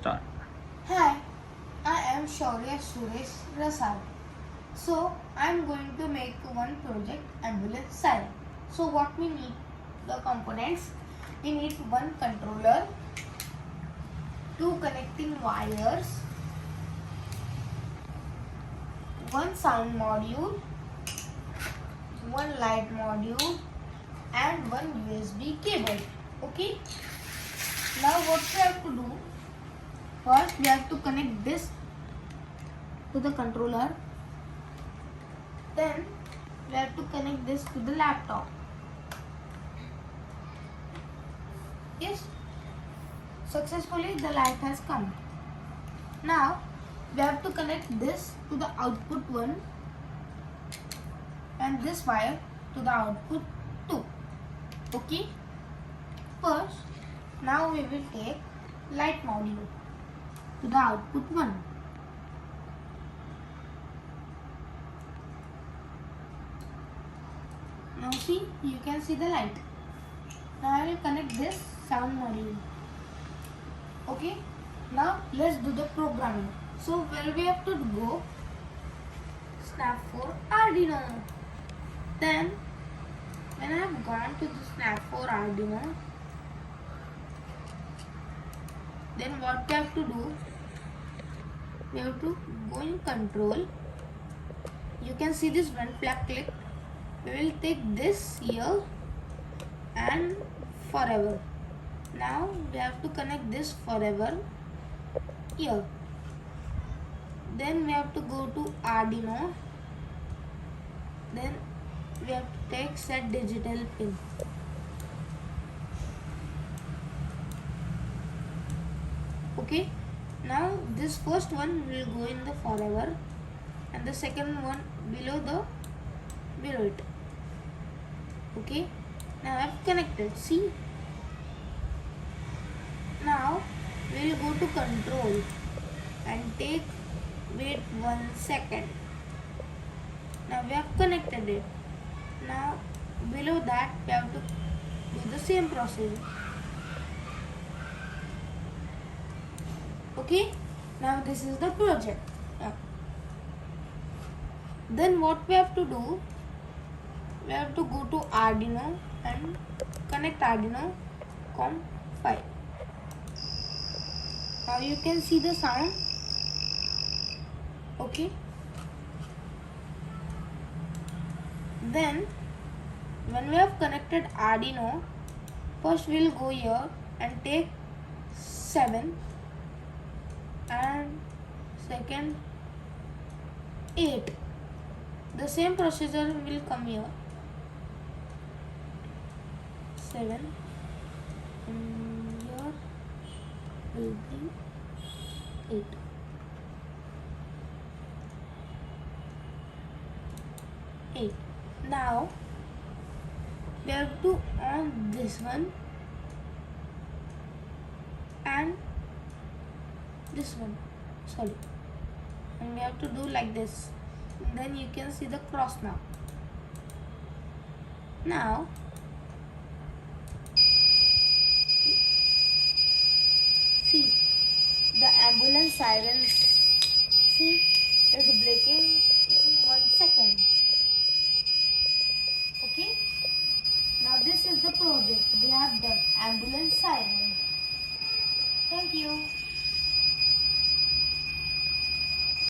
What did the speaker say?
Start. Hi, I am Shaurya Suresh Rasad. So, I am going to make one project ambulance siren. So, what we need the components? We need one controller, two connecting wires, one sound module, one light module, and one USB cable. Okay. Now, what we have to do? First, we have to connect this to the controller. Then we have to connect this to the laptop. Yes, successfully the light has come. Now we have to connect this to the output 1 and this wire to the output 2. Okay. First, now we will take light module to the output 1. Now see, you can see the light. Now I will connect this sound module. Okay. Now let's do the programming. So where we have to go? Snap for Arduino. Then when I have gone to the snap for Arduino, then what we have to do? We have to go in control. You can see this one flag click. We will take this here and forever. Now we have to connect this forever here. Then we have to go to Arduino. Then we have to take set digital pin. Okay. Now this first one will go in the forever and the second one below it. Okay. Now I have connected. See. Now we will go to control and wait 1 second. Now we have connected it. Now below that we have to do the same process. Okay. Now this is the project. Then what we have to do? We have to go to Arduino and connect Arduino COM5. Now you can see the sound. Okay. Then when we have connected Arduino, first we will go here and take 7 and second 8. The same procedure will come here. 7 and here will be 8. Now we have to on this one and this one. Sorry. And we have to do like this. And then you can see the cross now. Now see the ambulance sirens. See, it's breaking in 1 second. Okay. Now this is the project. We have done ambulance siren. Thank you.